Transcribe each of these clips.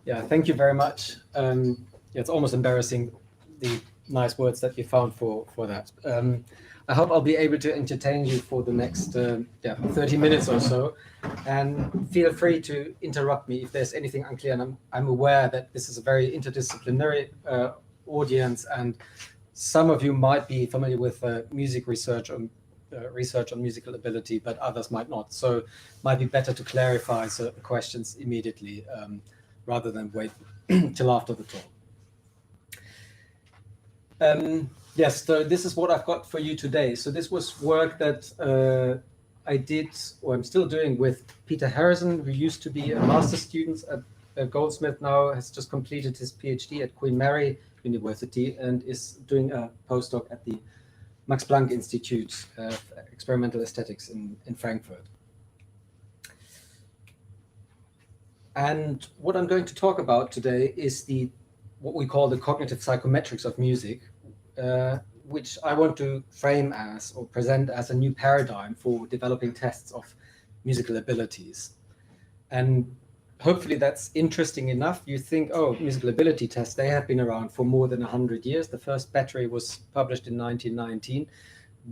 Yeah, thank you very much. It's almost embarrassing, the nice words that you found for that. I hope I'll be able to entertain you for the next 30 minutes or so. And feel free to interrupt me if there's anything unclear. And I'm aware that this is a very interdisciplinary audience, and some of you might be familiar with music research on musical ability, but others might not. So it might be better to clarify certain questions immediately rather than wait till after the talk. Yes, so this is what I've got for you today. So this was work that I did, or I'm still doing, with Peter Harrison, who used to be a master's student at Goldsmith, now has just completed his PhD at Queen Mary University and is doing a postdoc at the Max Planck Institute of Experimental Aesthetics in Frankfurt. And what I'm going to talk about today is what we call the cognitive psychometrics of music, which I want to frame as, or present as, a new paradigm for developing tests of musical abilities. And hopefully that's interesting enough. You think, oh, musical ability tests, they have been around for more than 100 years. The first battery was published in 1919.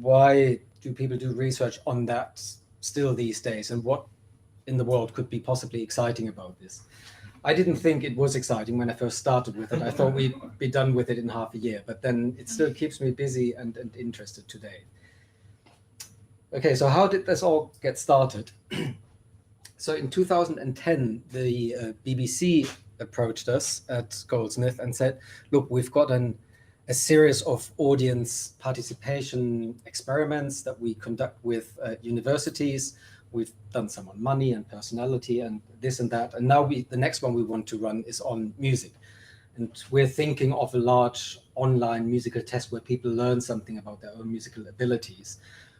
Why do people do research on that still these days? And what in the world could be possibly exciting about this? I didn't think it was exciting when I first started with it. I thought we'd be done with it in half a year, but then it still keeps me busy and interested today. Okay, so how did this all get started? So in 2010, the BBC approached us at Goldsmith and said, look, we've got a series of audience participation experiments that we conduct with universities. We've done some on money and personality and this and that. And now the next one we want to run is on music. And we're thinking of a large online musical test where people learn something about their own musical abilities.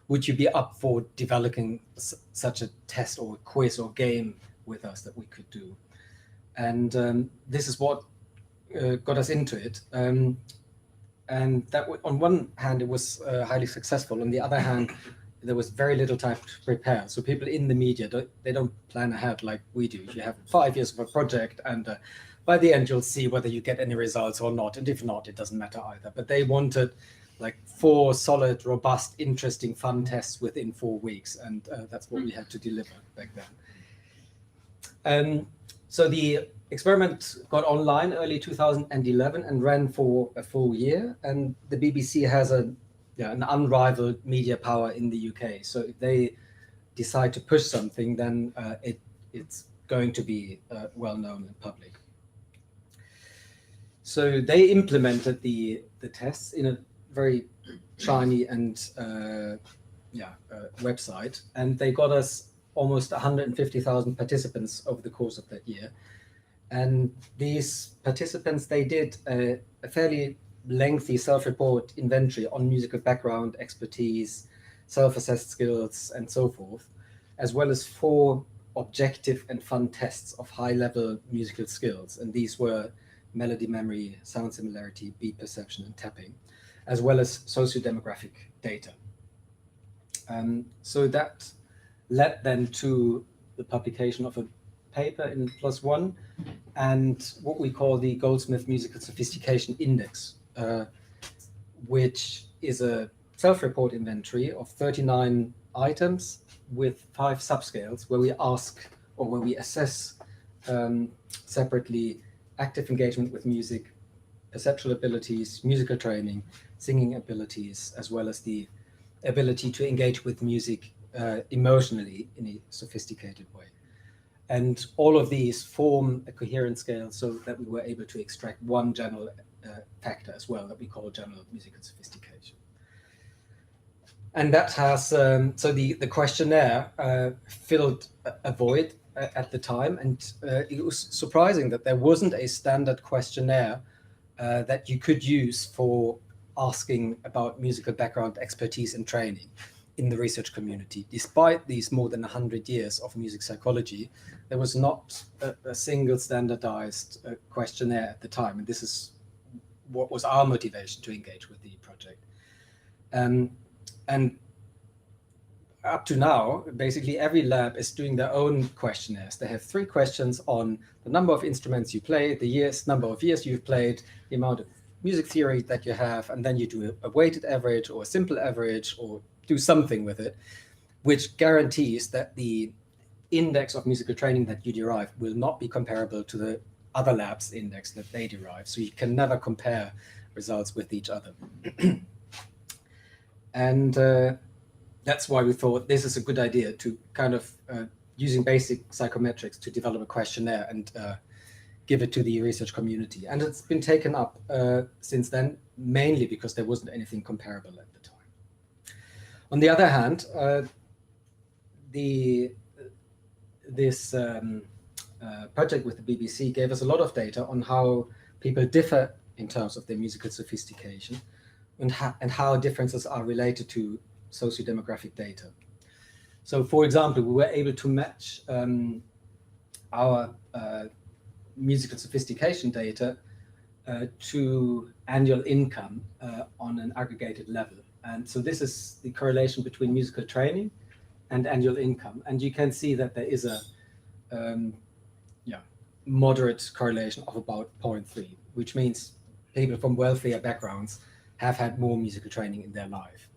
Would you be up for developing such a test or a quiz or game with us that we could do? And this is what got us into it. And that, on one hand, it was highly successful. On the other hand, there was very little time to prepare. So people in the media, they don't plan ahead like we do. You have 5 years of a project, and by the end, you'll see whether you get any results or not. And if not, it doesn't matter either. But they wanted like 4 solid, robust, interesting, fun tests within 4 weeks. And that's what we had to deliver back then. So the experiment got online early 2011 and ran for a full year. And the BBC has an unrivaled media power in the UK. So if they decide to push something, then it's going to be well known in public. So they implemented the tests in a very shiny and website, and they got us almost 150,000 participants over the course of that year. And these participants, they did a fairly lengthy self-report inventory on musical background, expertise, self-assessed skills, and so forth, as well as 4 objective and fun tests of high-level musical skills. And these were melody memory, sound similarity, beat perception, and tapping, as well as socio-demographic data. So that led then to the publication of a paper in PLOS ONE and what we call the Goldsmith Musical Sophistication Index, which is a self-report inventory of 39 items with 5 subscales where we ask, or where we assess separately active engagement with music, perceptual abilities, musical training, singing abilities, as well as the ability to engage with music emotionally in a sophisticated way. And all of these form a coherent scale so that we were able to extract one general factor as well that we call general musical sophistication. And that has, so the questionnaire filled a void at the time, and it was surprising that there wasn't a standard questionnaire that you could use for asking about musical background, expertise, and training in the research community. Despite these more than 100 years of music psychology, there was not a single standardized questionnaire at the time, and this is what was our motivation to engage with the project. And up to now, basically every lab is doing their own questionnaires. They have 3 questions on the number of instruments you play, the number of years you've played, the amount of music theory that you have, and then you do a weighted average or a simple average or do something with it, which guarantees that the index of musical training that you derive will not be comparable to the other labs' index that they derive. So you can never compare results with each other. And that's why we thought this is a good idea to kind of using basic psychometrics to develop a questionnaire and give it to the research community. And it's been taken up since then, mainly because there wasn't anything comparable at the time. On the other hand, this project with the BBC gave us a lot of data on how people differ in terms of their musical sophistication and how differences are related to socio-demographic data. So, for example, we were able to match our musical sophistication data to annual income on an aggregated level. And so this is the correlation between musical training and annual income. And you can see that there is a moderate correlation of about 0.3, which means people from wealthier backgrounds have had more musical training in their life,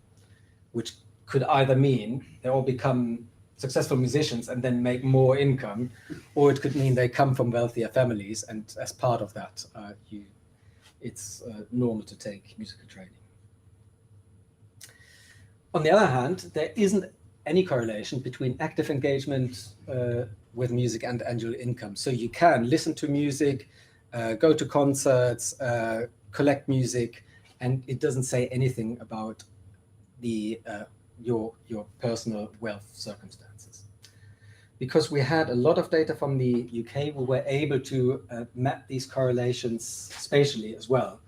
which could either mean they all become successful musicians and then make more income, or it could mean they come from wealthier families, and as part of that, it's normal to take musical training. On the other hand, there isn't any correlation between active engagement with music and annual income. So you can listen to music, go to concerts, collect music, and it doesn't say anything about your personal wealth circumstances. Because we had a lot of data from the UK, we were able to map these correlations spatially as well.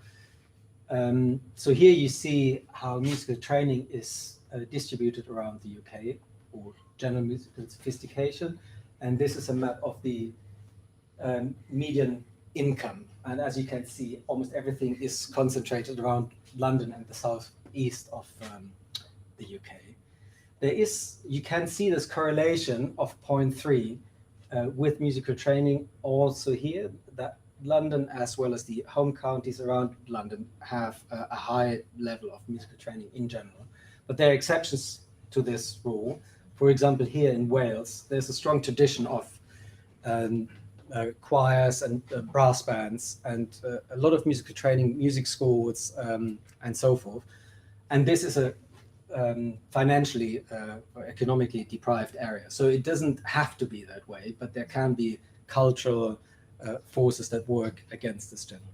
So here you see how musical training is distributed around the UK, or general musical sophistication. And this is a map of the median income. And as you can see, almost everything is concentrated around London and the southeast of the UK. You can see this correlation of 0.3 with musical training also here, that London as well as the home counties around London have a high level of musical training in general. But there are exceptions to this rule. For example, here in Wales, there's a strong tradition of choirs and brass bands and a lot of musical training, music schools, and so forth. And this is a financially or economically deprived area. So it doesn't have to be that way, but there can be cultural forces that work against this general rule.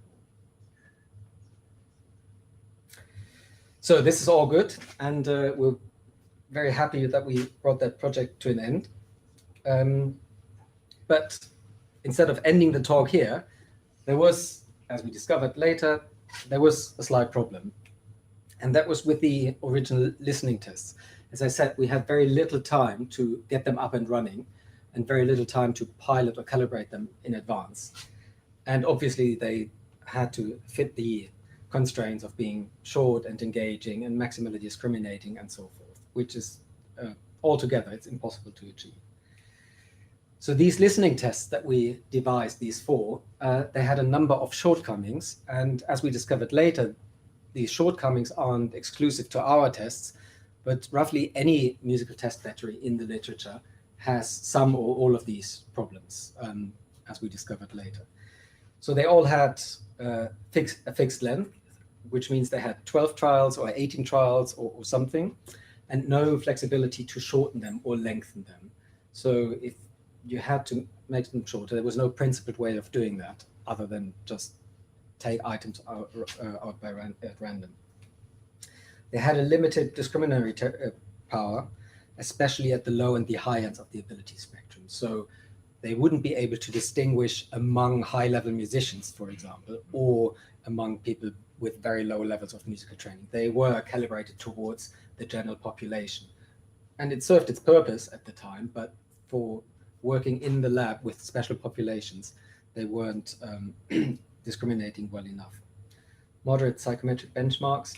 So this is all good, and we're very happy that we brought that project to an end. But instead of ending the talk here, there was, as we discovered later, there was a slight problem. And that was with the original listening tests. As I said, we had very little time to get them up and running and very little time to pilot or calibrate them in advance. And obviously they had to fit the constraints of being short and engaging and maximally discriminating and so forth, which is altogether, it's impossible to achieve. So these listening tests that we devised, these 4, they had a number of shortcomings. And as we discovered later, these shortcomings aren't exclusive to our tests, but roughly any musical test battery in the literature has some or all of these problems, as we discovered later. So they all had a fixed length, which means they had 12 trials or 18 trials or something, and no flexibility to shorten them or lengthen them. So if you had to make them shorter, there was no principled way of doing that other than just take items out at random. They had a limited discriminatory power, especially at the low and the high ends of the ability spectrum. So they wouldn't be able to distinguish among high-level musicians, for example, or among people with very low levels of musical training. They were calibrated towards the general population. And it served its purpose at the time, but for working in the lab with special populations, they weren't discriminating well enough. Moderate psychometric benchmarks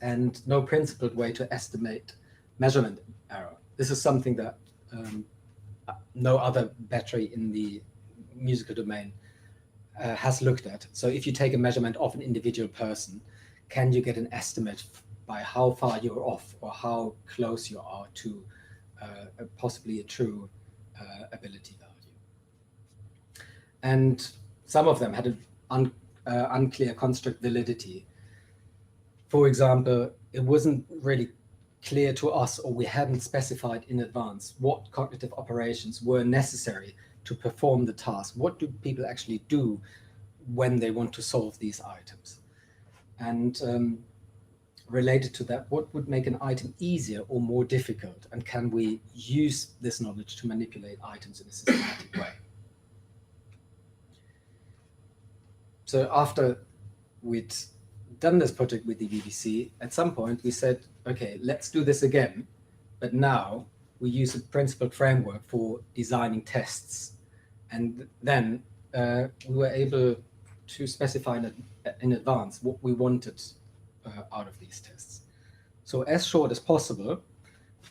and no principled way to estimate measurement error. This is something that no other battery in the musical domain has looked at. So if you take a measurement of an individual person, can you get an estimate by how far you're off or how close you are to possibly a true ability value? And some of them had an unclear construct validity. For example, it wasn't really clear to us, or we hadn't specified in advance, what cognitive operations were necessary to perform the task. What do people actually do when they want to solve these items? And related to that, what would make an item easier or more difficult? And can we use this knowledge to manipulate items in a systematic way? So after we'd done this project with the BBC, at some point we said, okay, let's do this again, but now we use a principled framework for designing tests. And then we were able to specify in advance what we wanted out of these tests. So as short as possible,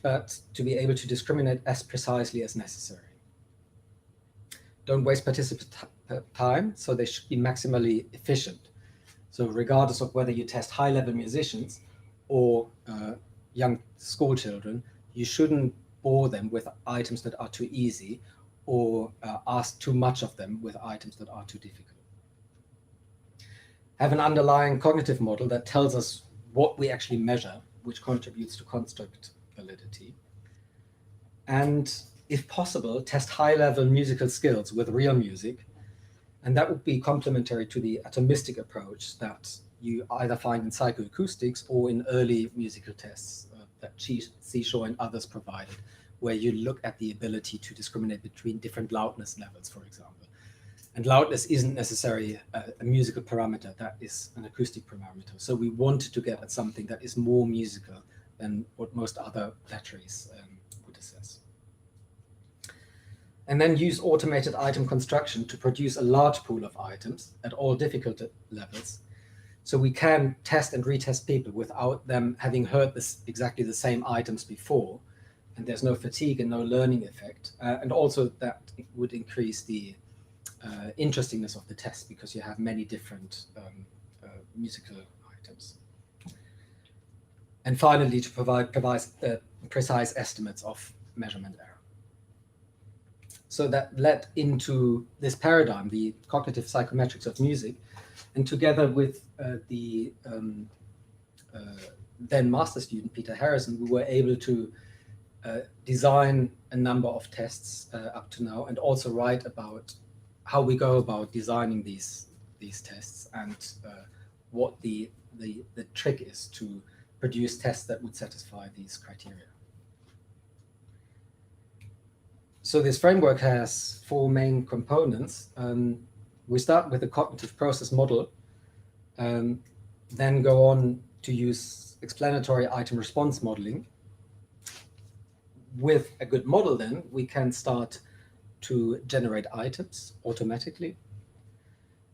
but to be able to discriminate as precisely as necessary. Don't waste participant time, so they should be maximally efficient. So regardless of whether you test high-level musicians or young school children, you shouldn't bore them with items that are too easy or ask too much of them with items that are too difficult. Have an underlying cognitive model that tells us what we actually measure, which contributes to construct validity. And if possible, test high-level musical skills with real music. And that would be complementary to the atomistic approach that you either find in psychoacoustics or in early musical tests that Seashore and others provided, where you look at the ability to discriminate between different loudness levels, for example. And loudness isn't necessarily a musical parameter, that is an acoustic parameter. So we wanted to get at something that is more musical than what most other batteries would assess. And then use automated item construction to produce a large pool of items at all difficulty levels. So we can test and retest people without them having heard exactly the same items before. And there's no fatigue and no learning effect. And also that would increase the interestingness of the test because you have many different musical items. And finally, to provide precise estimates of measurement error. So that led into this paradigm, the cognitive psychometrics of music, and together with the then master student, Peter Harrison, we were able to design a number of tests up to now, and also write about how we go about designing these tests and what the trick is to produce tests that would satisfy these criteria. So this framework has four main components. We start with a cognitive process model, then go on to use explanatory item response modeling. With a good model, then we can start to generate items automatically.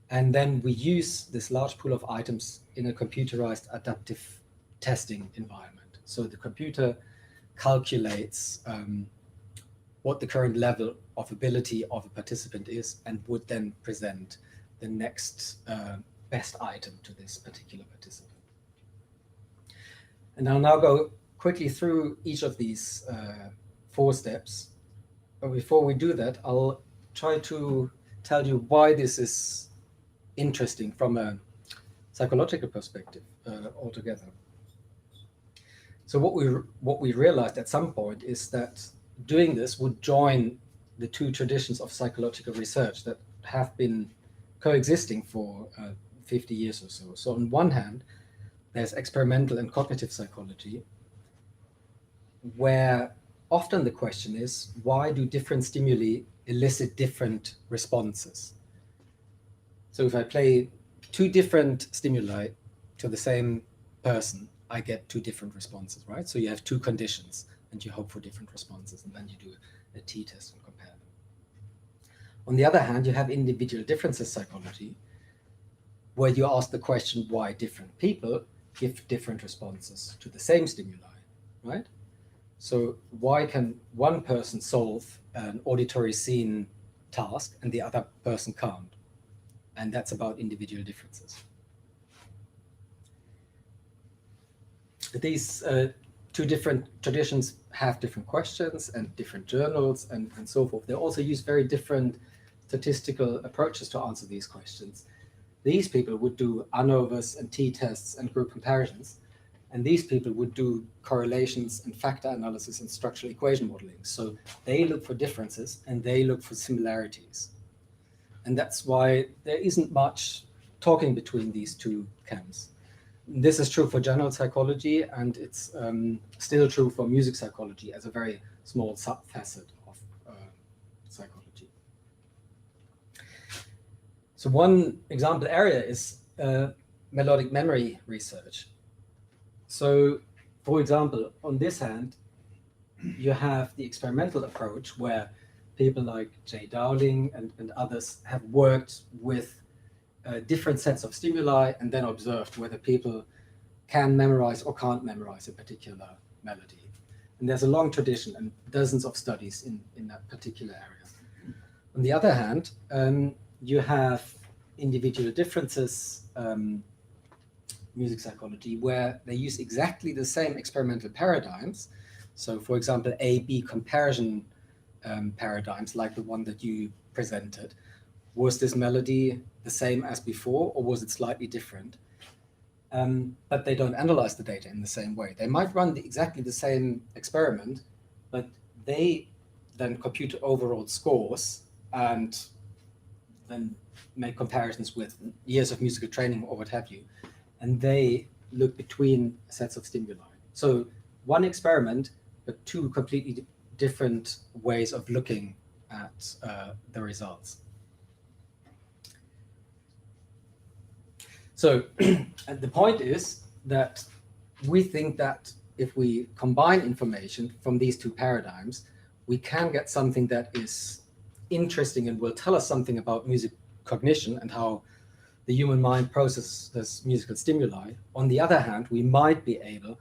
And then we use this large pool of items in a computerized adaptive testing environment. So the computer calculates what the current level of ability of a participant is and would then present the next best item to this particular participant. And I'll now go quickly through each of these four steps. But before we do that, I'll try to tell you why this is interesting from a psychological perspective altogether. So what we realized at some point is that doing this would join the two traditions of psychological research that have been coexisting for 50 years or so. So on one hand, there's experimental and cognitive psychology, where often the question is, why do different stimuli elicit different responses? So if I play two different stimuli to the same person, I get two different responses, right? So you have two conditions and you hope for different responses, and then you do a t-test and compare them. On the other hand, you have individual differences psychology, where you ask the question why different people give different responses to the same stimuli, right? So why can one person solve an auditory scene task and the other person can't? And that's about individual differences. These two different traditions have different questions and different journals and so forth. They also use very different statistical approaches to answer these questions. These people would do ANOVAs and t-tests and group comparisons, and these people would do correlations and factor analysis and structural equation modeling. So they look for differences and they look for similarities. And that's why there isn't much talking between these two camps. This is true for general psychology, and it's still true for music psychology as a very small subfacet of psychology. So one example area is melodic memory research. So, for example, on this hand, you have the experimental approach where people like Jay Dowling and others have worked with different sets of stimuli and then observed whether people can memorize or can't memorize a particular melody. And there's a long tradition and dozens of studies in that particular area. On the other hand, you have individual differences, music psychology, where they use exactly the same experimental paradigms. So, for example, A-B comparison paradigms, like the one that you presented. Was this melody the same as before, or was it slightly different? But they don't analyze the data in the same way. They might run exactly the same experiment, but they then compute overall scores and then make comparisons with years of musical training or what have you. And they look between sets of stimuli. So one experiment, but two completely different ways of looking at the results. So and the point is that we think that if we combine information from these two paradigms, we can get something that is interesting and will tell us something about music cognition and how the human mind processes musical stimuli. On the other hand, we might be able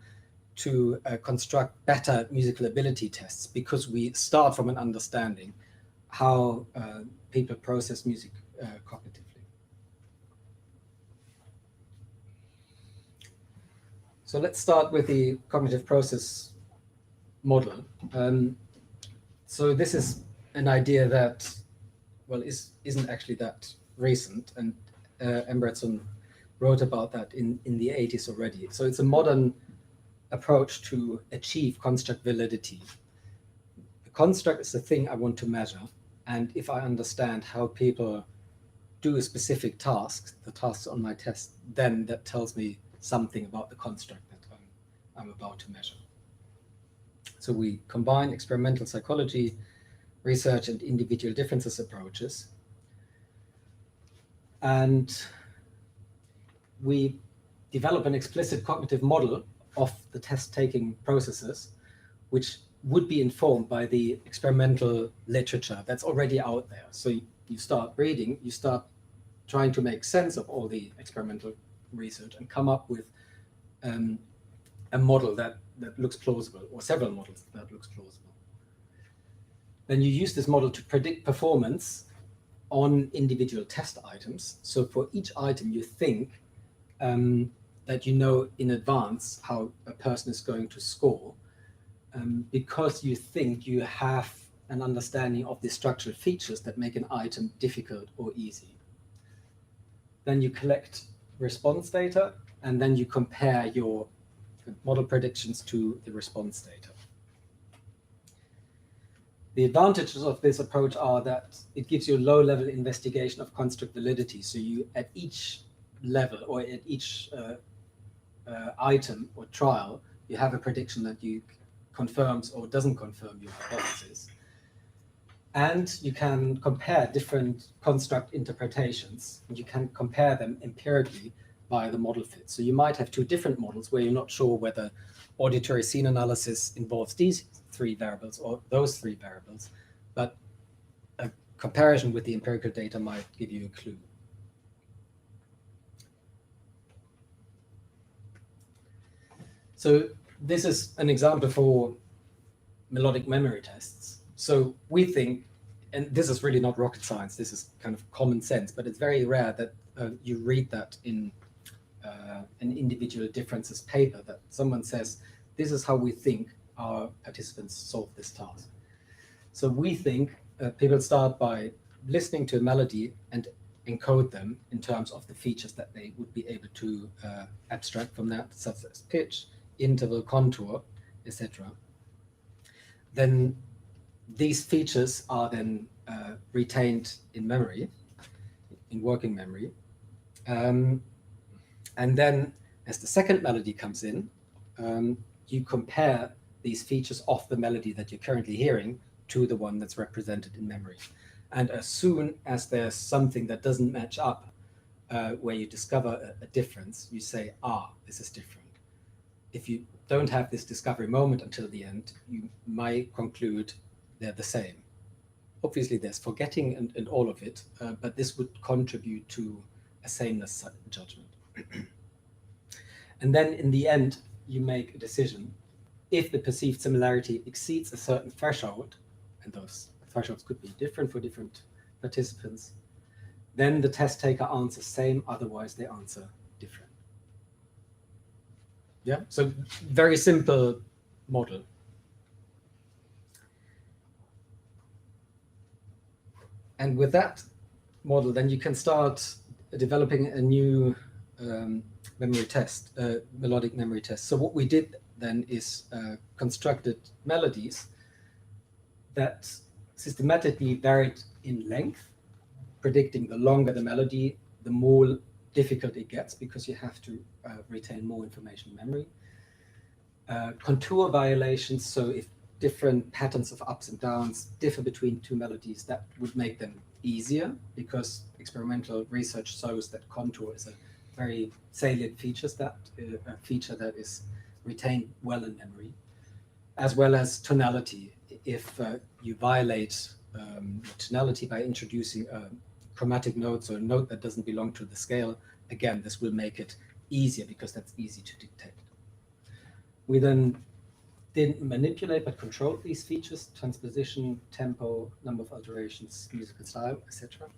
to construct better musical ability tests because we start from an understanding how people process music cognitively. So let's start with the cognitive process model. So this is an idea that, well, isn't actually that recent, and Embretson wrote about that in the 80s already. So it's a modern approach to achieve construct validity. The construct is the thing I want to measure, and if I understand how people do a specific task, the tasks on my test, then that tells me something about the construct that I'm about to measure. So we combine experimental psychology, research, and individual differences approaches. And we develop an explicit cognitive model of the test-taking processes, which would be informed by the experimental literature that's already out there. So you start reading, you start trying to make sense of all the experimental research and come up with a model that looks plausible, or several models that looks plausible. Then you use this model to predict performance on individual test items. So for each item, you think that you know in advance how a person is going to score, because you think you have an understanding of the structural features that make an item difficult or easy. Then you collect response data, and then you compare your model predictions to the response data. The advantages of this approach are that it gives you a low-level investigation of construct validity. So you, at each level or at each item or trial, you have a prediction that you confirms or doesn't confirm your hypothesis. And you can compare different construct interpretations, and you can compare them empirically by the model fit. So you might have two different models where you're not sure whether auditory scene analysis involves these three variables or those three variables, but a comparison with the empirical data might give you a clue. So this is an example for melodic memory tests. So we think, and this is really not rocket science, this is kind of common sense, but it's very rare that you read that in an individual differences paper, that someone says, this is how we think our participants solve this task. So we think people start by listening to a melody and encode them in terms of the features that they would be able to abstract from that, such as pitch, interval, contour, etc. Then these features are then retained in memory, in working memory. And then as the second melody comes in, you compare these features of the melody that you're currently hearing to the one that's represented in memory. And as soon as there's something that doesn't match up, where you discover a difference, you say, this is different. If you don't have this discovery moment until the end, you might conclude they're the same. Obviously, there's forgetting and all of it, but this would contribute to a sameness judgment. And then in the end, you make a decision. If the perceived similarity exceeds a certain threshold, and those thresholds could be different for different participants, then the test taker answers same, otherwise they answer different. Yeah, so very simple model. And with that model, then you can start developing a new memory test, melodic memory test. So what we did then is constructed melodies that systematically varied in length, predicting the longer the melody, the more difficult it gets because you have to retain more information in memory. Contour violations, so if different patterns of ups and downs differ between two melodies, that would make them easier because experimental research shows that contour is a very salient feature that is retained well in memory, as well as tonality. If you violate tonality by introducing a chromatic note, so a note that doesn't belong to the scale, again, this will make it easier because that's easy to detect. We then didn't manipulate but controlled these features: transposition, tempo, number of alterations, musical style, etc.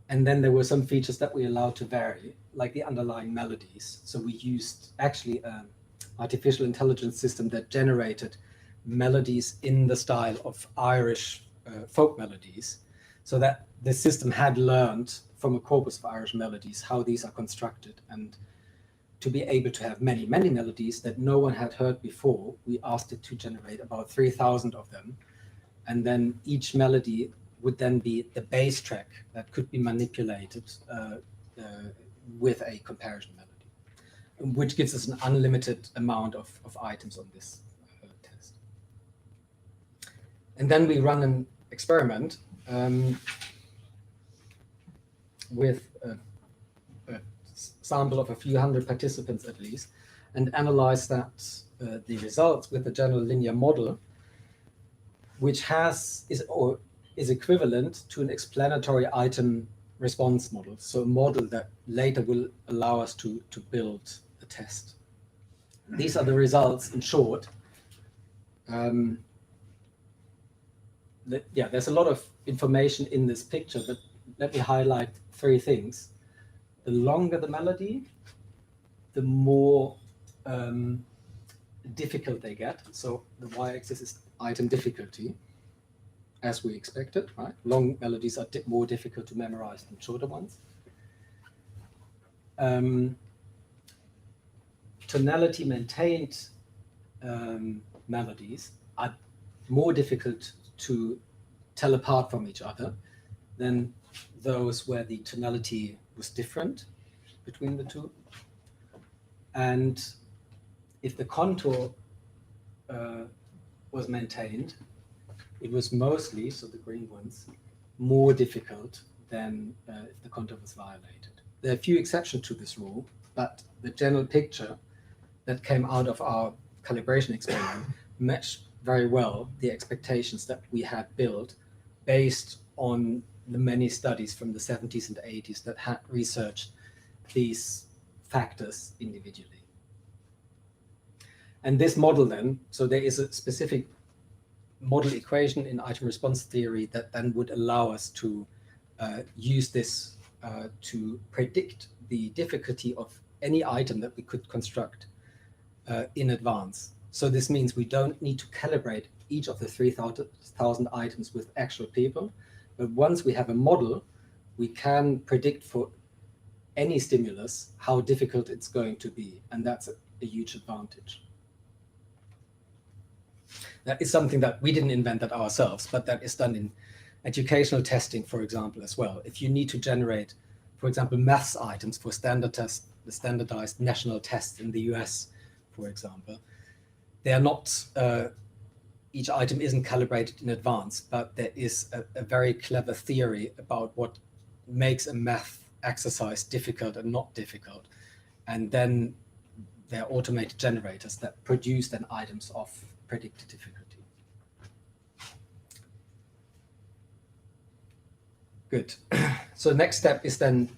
And then there were some features that we allowed to vary, like the underlying melodies. So we used actually an artificial intelligence system that generated melodies in the style of Irish folk melodies, so that the system had learned from a corpus of Irish melodies how these are constructed. And to be able to have many, many melodies that no one had heard before, we asked it to generate about 3,000 of them. And then each melody would then be the bass track that could be manipulated with a comparison melody, which gives us an unlimited amount of items on this test. And then we run an experiment with a sample of a few hundred participants at least, and analyze that the results with a general linear model, which is equivalent to an explanatory item response model. So a model that later will allow us to build a test. These are the results in short. There's a lot of information in this picture, but let me highlight three things. The longer the melody, the more difficult they get. So the y-axis is item difficulty, as we expected, right? Long melodies are more difficult to memorize than shorter ones. Tonality maintained melodies are more difficult to tell apart from each other than those where the tonality was different between the two. And if the contour was maintained, it was mostly, so the green ones, more difficult than if the contour was violated. There are a few exceptions to this rule, but the general picture that came out of our calibration experiment matched very well the expectations that we had built based on the many studies from the 70s and 80s that had researched these factors individually. And this model then, so there is a specific model equation in item response theory that then would allow us to use this to predict the difficulty of any item that we could construct in advance. So this means we don't need to calibrate each of the 3,000 items with actual people, but once we have a model, we can predict for any stimulus how difficult it's going to be, and that's a huge advantage. That is something that we didn't invent that ourselves, but that is done in educational testing, for example, as well. If you need to generate, for example, maths items for the standardized national tests in the US, for example, they are not, each item isn't calibrated in advance, but there is a very clever theory about what makes a math exercise difficult and not difficult. And then there are automated generators that produce then items of predicted difficulty. Good. So next step is then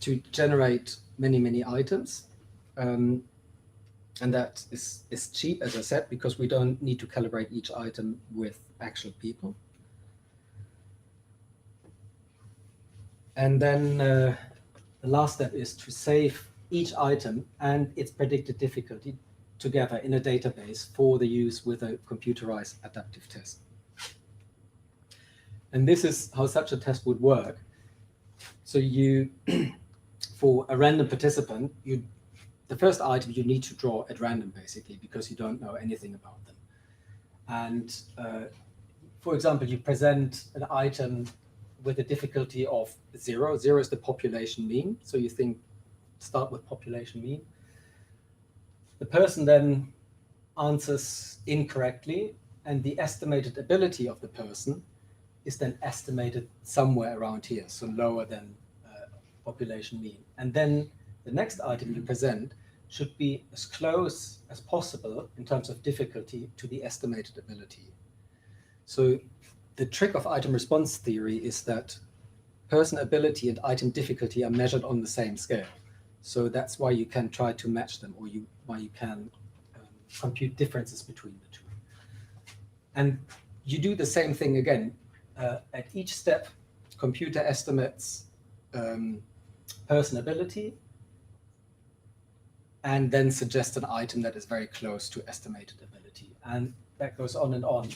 to generate many items. And that is cheap, as I said, because we don't need to calibrate each item with actual people. And then the last step is to save each item and its predicted difficulty together in a database for the use with a computerized adaptive test. And this is how such a test would work. So you, for a random participant, the first item you need to draw at random, basically, because you don't know anything about them. And for example, you present an item with a difficulty of 0. 0 is the population mean. So you start with population mean. The person then answers incorrectly, and the estimated ability of the person is then estimated somewhere around here, so lower than population mean. And then the next item you present should be as close as possible in terms of difficulty to the estimated ability. So the trick of item response theory is that person ability and item difficulty are measured on the same scale. So that's why you can try to match them, or why you can compute differences between the two. And you do the same thing again. At each step, computer estimates person ability and then suggests an item that is very close to estimated ability. And that goes on and on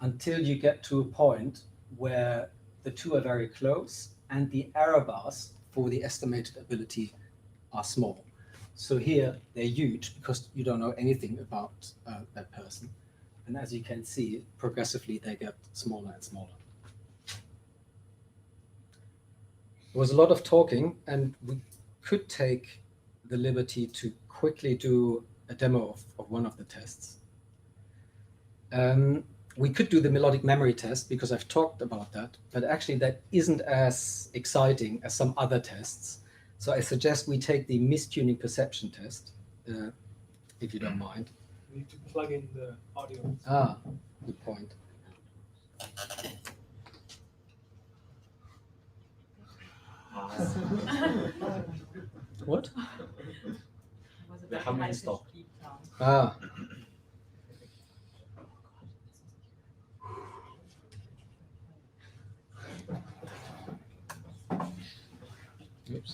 until you get to a point where the two are very close and the error bars for the estimated ability are small. So here they're huge because you don't know anything about that person. And as you can see, progressively they get smaller and smaller. There was a lot of talking, and we could take the liberty to quickly do a demo of one of the tests. We could do the melodic memory test because I've talked about that, but actually that isn't as exciting as some other tests. So I suggest we take the mistuning perception test, if you don't mind. We need to plug in the audio. Ah, good point. What? Wir haben einen Stop. Ah. Oops.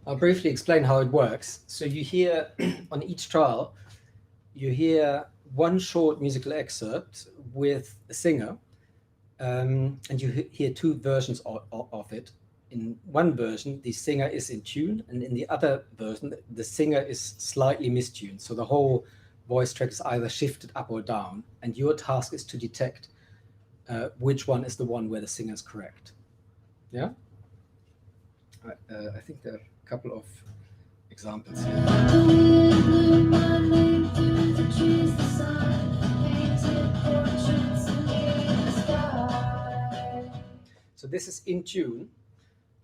I'll briefly explain how it works. So you hear, on each trial, you hear one short musical excerpt with a singer, and you hear two versions of it. In one version, the singer is in tune, and in the other version, the singer is slightly mistuned. So the whole voice track is either shifted up or down, and your task is to detect which one is the one where the singer is correct. Yeah? I think there are a couple of examples here. So this is in tune,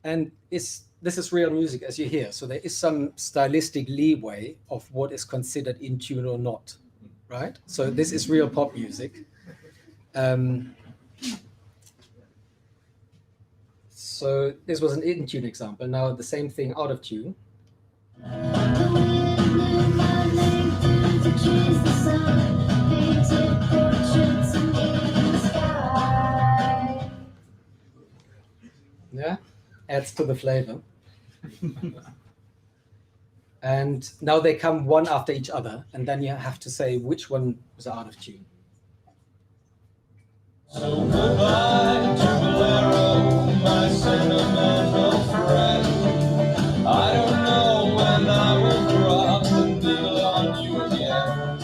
and this is real music, as you hear. So there is some stylistic leeway of what is considered in tune or not. right? So this is real pop music. So this was an in tune example. Now the same thing out of tune. Yeah, adds to the flavor. And now they come one after each other, and then you have to say which one was out of tune. So goodbye to Bolero, my sentimental friend. I don't know when I will drop the needle on you again.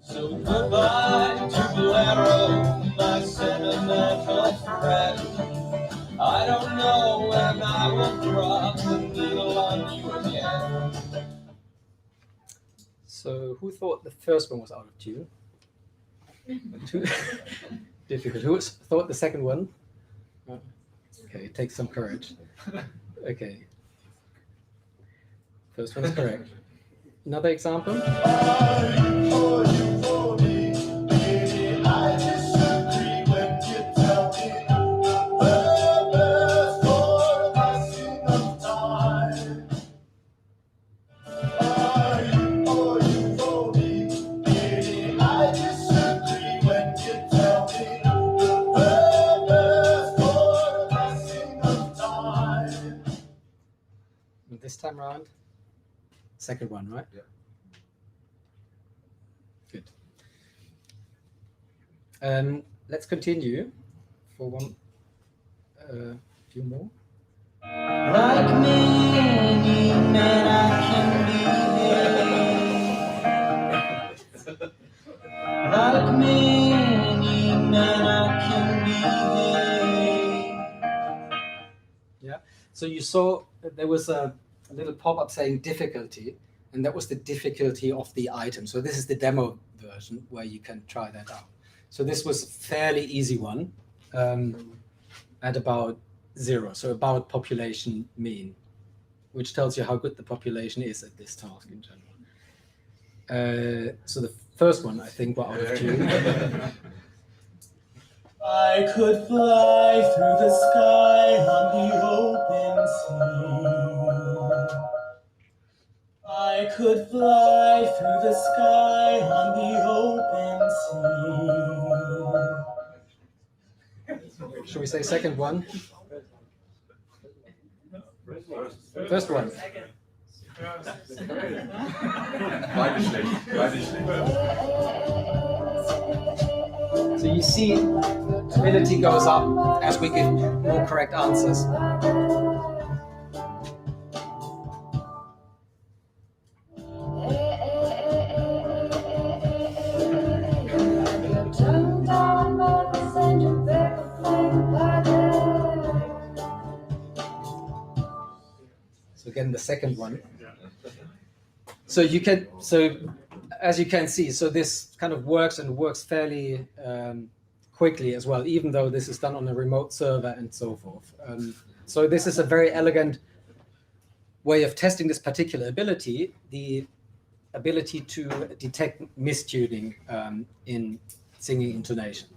So goodbye to Bolero, my sentimental friend. I don't know when I will drop the needle on you again. So who thought the first one was out of tune? Too difficult. Who thought the second one? Okay, it takes some courage. Okay. First one is correct. Another example? This time around, second one, right? Yeah. Good. Let's continue for few more. Like many men, I can be there. Like many men, I can be there. Yeah. So you saw that there was a little pop-up saying difficulty, and that was the difficulty of the item. So this is the demo version where you can try that out. So this was a fairly easy one at about 0, so about population mean, which tells you how good the population is at this task in general. So the first one, I think, were out of tune. I could fly through the sky on the open sea. I could fly through the sky on the open sea. Should we say second one? First one. So you see, ability goes up as we give more correct answers. So again, the second one. So you can, as you can see, so this kind of works and works fairly quickly as well, even though this is done on a remote server and so forth. So this is a very elegant way of testing this particular ability, the ability to detect mistuning in singing intonation.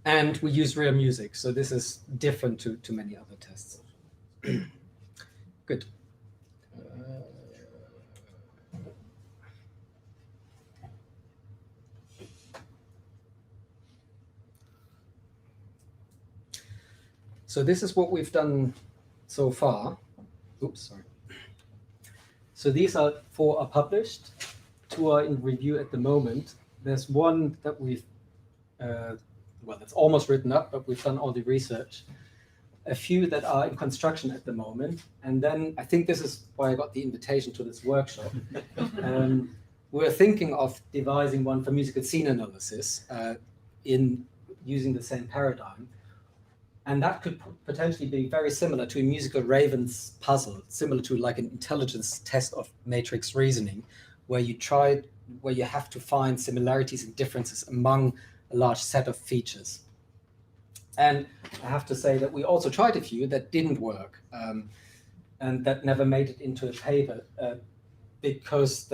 And we use real music, so this is different to many other tests. Good. So this is what we've done so far. Oops, sorry. So these 4 are published, 2 are in review at the moment. There's one that we've, well, it's almost written up, but we've done all the research. A few that are in construction at the moment. And then I think this is why I got the invitation to this workshop. We're thinking of devising one for musical scene analysis in using the same paradigm. And that could potentially be very similar to a musical ravens puzzle, similar to like an intelligence test of matrix reasoning, where you have to find similarities and differences among a large set of features. And I have to say that we also tried a few that didn't work and that never made it into a paper. because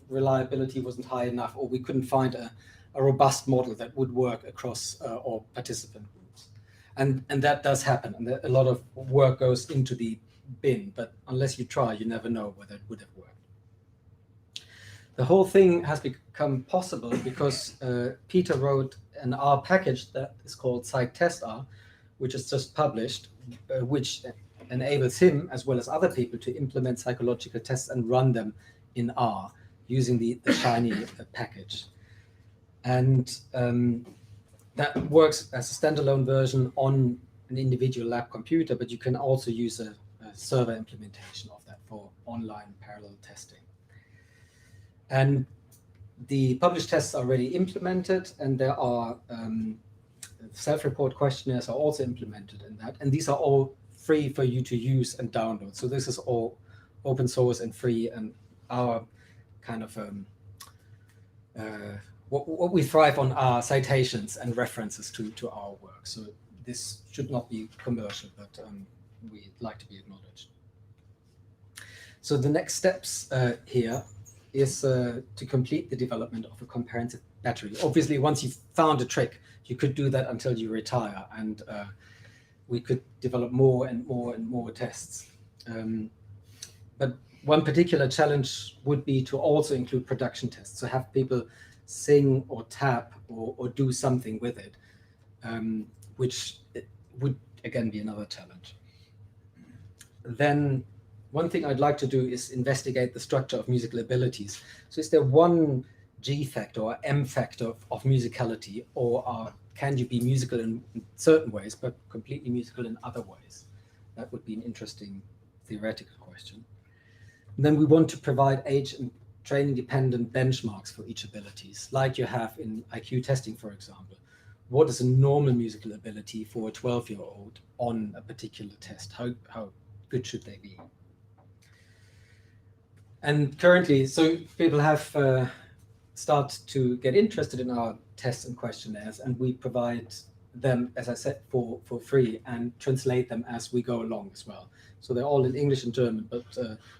reliability wasn't high enough, or we couldn't find a robust model that would work across all participant groups. And that does happen, and a lot of work goes into the bin, but unless you try, you never know whether it would have worked. The whole thing has become possible because Peter wrote an R package that is called PsycTestR, which is just published, which enables him, as well as other people, to implement psychological tests and run them in R using the Shiny package. And that works as a standalone version on an individual lab computer, but you can also use a server implementation of that for online parallel testing. And the published tests are already implemented, and there are self-report questionnaires are also implemented in that. And these are all free for you to use and download. So this is all open source and free, and our kind of what we thrive on are citations and references to our work. So this should not be commercial, but we'd like to be acknowledged. So the next steps here is to complete the development of a comprehensive battery. Obviously, once you've found a trick, you could do that until you retire, and we could develop more and more and more tests. But one particular challenge would be to also include production tests, so have people sing or tap or do something with it, which would again be another challenge. Then one thing I'd like to do is investigate the structure of musical abilities. So is there one G factor or M factor of musicality, or can you be musical in certain ways but completely musical in other ways? That would be an interesting theoretical question. And then we want to provide age and training dependent benchmarks for each abilities, like you have in IQ testing, for example. What is a normal musical ability for a 12-year-old on a particular test? How good should they be? And currently, so people have started to get interested in our tests and questionnaires, and we provide them, as I said, for free, and translate them as we go along as well. So they're all in English and German, but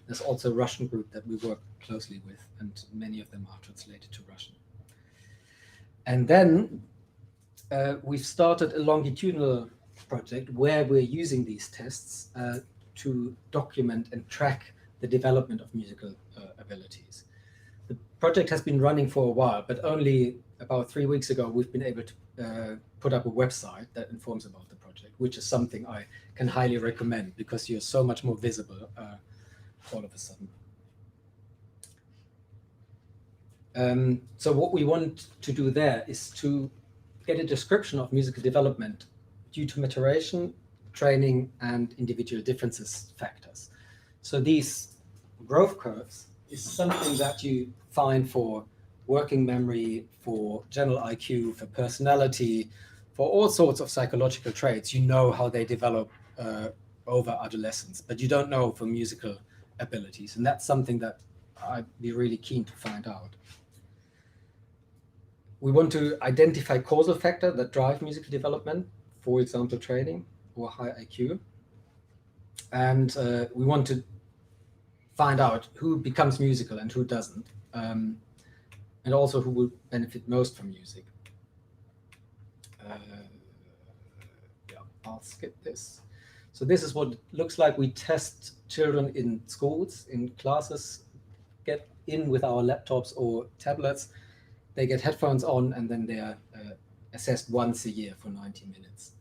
there's also a Russian group that we work closely with, and many of them are translated to Russian. And then we've started a longitudinal project where we're using these tests to document and track the development of musical abilities. The project has been running for a while, but only about 3 weeks ago, we've been able to put up a website that informs about the project, which is something I can highly recommend because you're so much more visible all of a sudden. So what we want to do there is to get a description of musical development due to maturation, training, and individual differences factors. So these growth curves is something that you find for working memory, for general IQ, for personality, for all sorts of psychological traits. You know how they develop over adolescence, but you don't know for musical abilities. And that's something that I'd be really keen to find out. We want to identify causal factors that drive musical development, for example, training or high IQ. And we want to find out who becomes musical and who doesn't, and also who will benefit most from music. Yeah, I'll skip this. So this is what it looks like. We test children in schools, in classes, get in with our laptops or tablets. They get headphones on, and then they are assessed once a year for 90 minutes.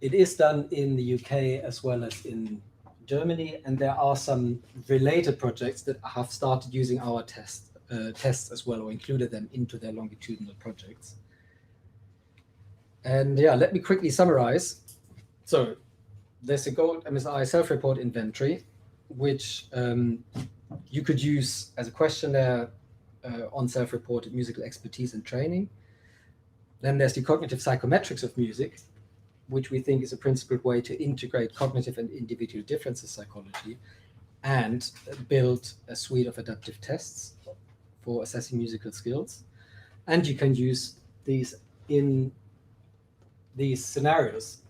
It is done in the UK as well as in Germany, and there are some related projects that have started using our tests as well, or included them into their longitudinal projects. And yeah, let me quickly summarize. So there's a Gold MSI self-report inventory, which you could use as a questionnaire on self-reported musical expertise and training. Then there's the cognitive psychometrics of music, which we think is a principled way to integrate cognitive and individual differences psychology and build a suite of adaptive tests for assessing musical skills. And you can use these in these scenarios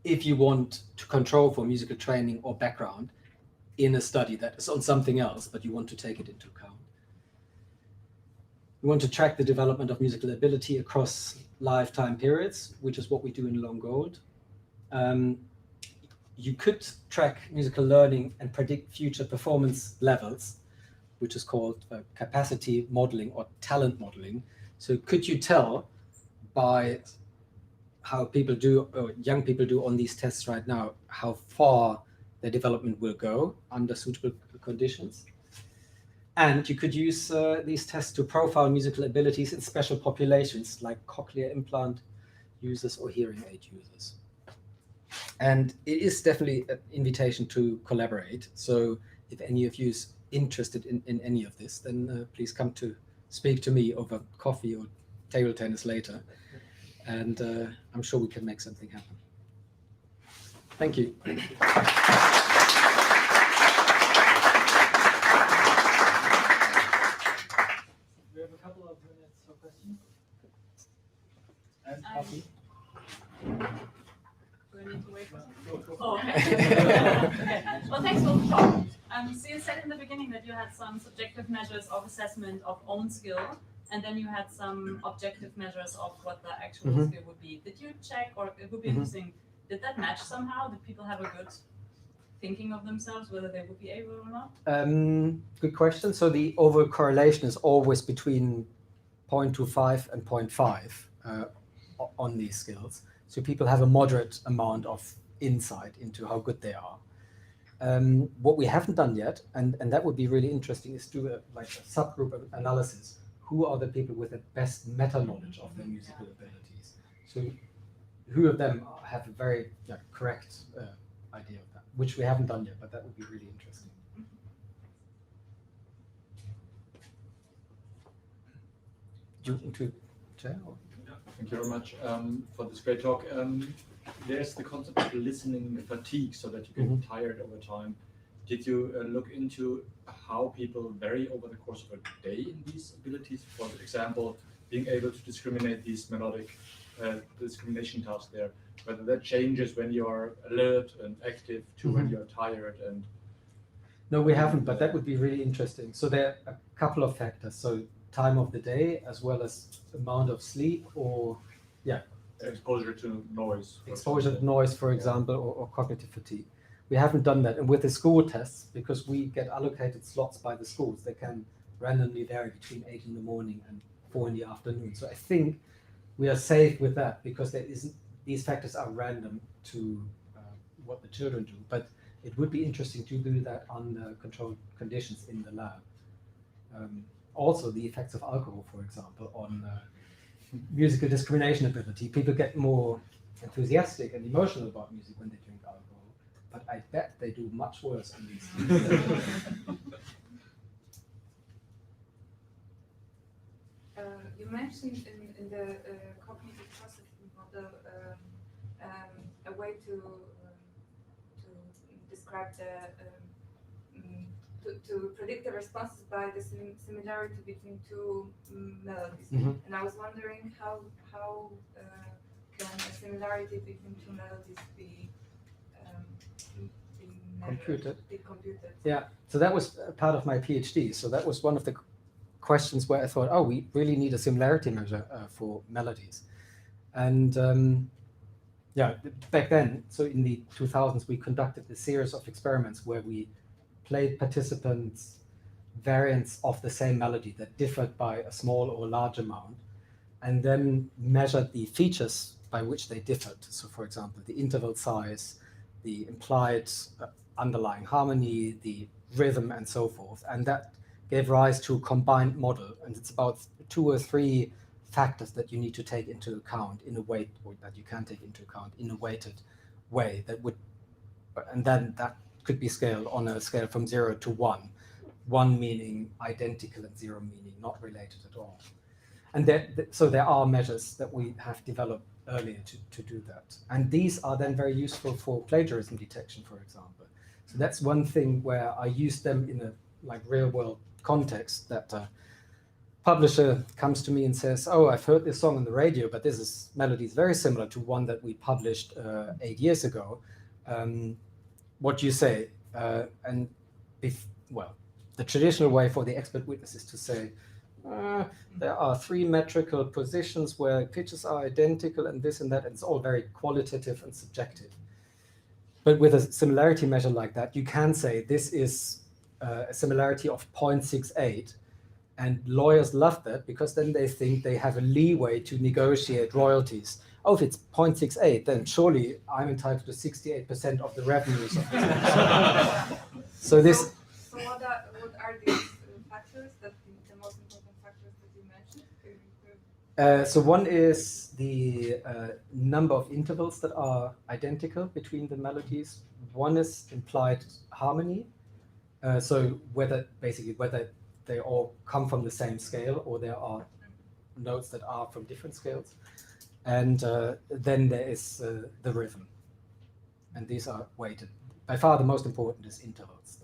if you want to control for musical training or background in a study that is on something else, but you want to take it into account. We want to track the development of musical ability across lifetime periods, which is what we do in Long Gold. You could track musical learning and predict future performance levels, which is called capacity modeling or talent modeling. So could you tell by how people do, or young people do on these tests right now, how far their development will go under suitable conditions? And you could use these tests to profile musical abilities in special populations like cochlear implant users or hearing aid users. And it is definitely an invitation to collaborate. So if any of you is interested in any of this, then please come to speak to me over coffee or table tennis later. And I'm sure we can make something happen. Thank you. We have a couple of minutes for questions. And coffee. Do we need to wait for something? Go, go. Oh, okay. Okay. Well, thanks for the talk. So you said in the beginning that you had some subjective measures of assessment of own skill, and then you had some objective measures of what the actual skill would be. Did you check, or it would be interesting, did that match somehow? Did people have a good thinking of themselves, whether they would be able or not? Good question. So the overall correlation is always between 0.25 and 0.5 on these skills. So people have a moderate amount of insight into how good they are. What we haven't done yet, and that would be really interesting, is do a subgroup analysis. Who are the people with the best meta-knowledge of their musical abilities? So who of them have a very correct idea of that, which we haven't done yet, but that would be really interesting. Do you want to share? Thank you very much for this great talk. There's the concept of listening fatigue, so that you get tired over time. Did you look into how people vary over the course of a day in these abilities? For example, being able to discriminate these melodic discrimination tasks there, whether that changes when you are alert and active to when you're tired and... No, we haven't, but that would be really interesting. So there are a couple of factors. So time of the day, as well as amount of sleep, or exposure to noise. Exposure to noise, for example, or cognitive fatigue. We haven't done that. And with the school tests, because we get allocated slots by the schools, they can randomly vary between 8 in the morning and 4 in the afternoon. So I think we are safe with that, because there isn't, these factors are random to what the children do. But it would be interesting to do that under controlled conditions in the lab. Also, the effects of alcohol, for example, on musical discrimination ability. People get more enthusiastic and emotional about music when they drink alcohol, but I bet they do much worse on these things. You mentioned in the cognitive processing model a way to describe to predict the responses by the similarity between two melodies. And I was wondering how can a similarity between two melodies be computed? computed? Yeah, so that was part of my PhD. So that was one of the questions where I thought, oh, we really need a similarity measure for melodies. And back then, so in the 2000s, we conducted a series of experiments where we played participants variants of the same melody that differed by a small or large amount, and then measured the features by which they differed. So for example, the interval size, the implied underlying harmony, the rhythm, and so forth. And that gave rise to a combined model. And it's about 2 or 3 factors that you need to take into account in a weight, or that you can take into account in a weighted way that would, and then that could be scaled on a scale from 0 to 1. 1 meaning identical and 0 meaning not related at all. And so there are measures that we have developed earlier to do that. And these are then very useful for plagiarism detection, for example. So that's one thing where I use them in a real world context, that a publisher comes to me and says, oh, I've heard this song on the radio, but this melody is very similar to one that we published 8 years ago. What do you say? And the traditional way for the expert witness is to say, there are 3 metrical positions where pitches are identical and this and that, and it's all very qualitative and subjective. But with a similarity measure like that, you can say this is a similarity of 0.68, and lawyers love that because then they think they have a leeway to negotiate royalties. Oh, if it's 0.68, then surely I'm entitled to 68% of the revenues of this. So what are these factors, the most important factors that you mentioned? So one is the number of intervals that are identical between the melodies. One is implied harmony. So whether they all come from the same scale or there are notes that are from different scales. And then there is the rhythm. And these are weighted. By far the most important is intervals.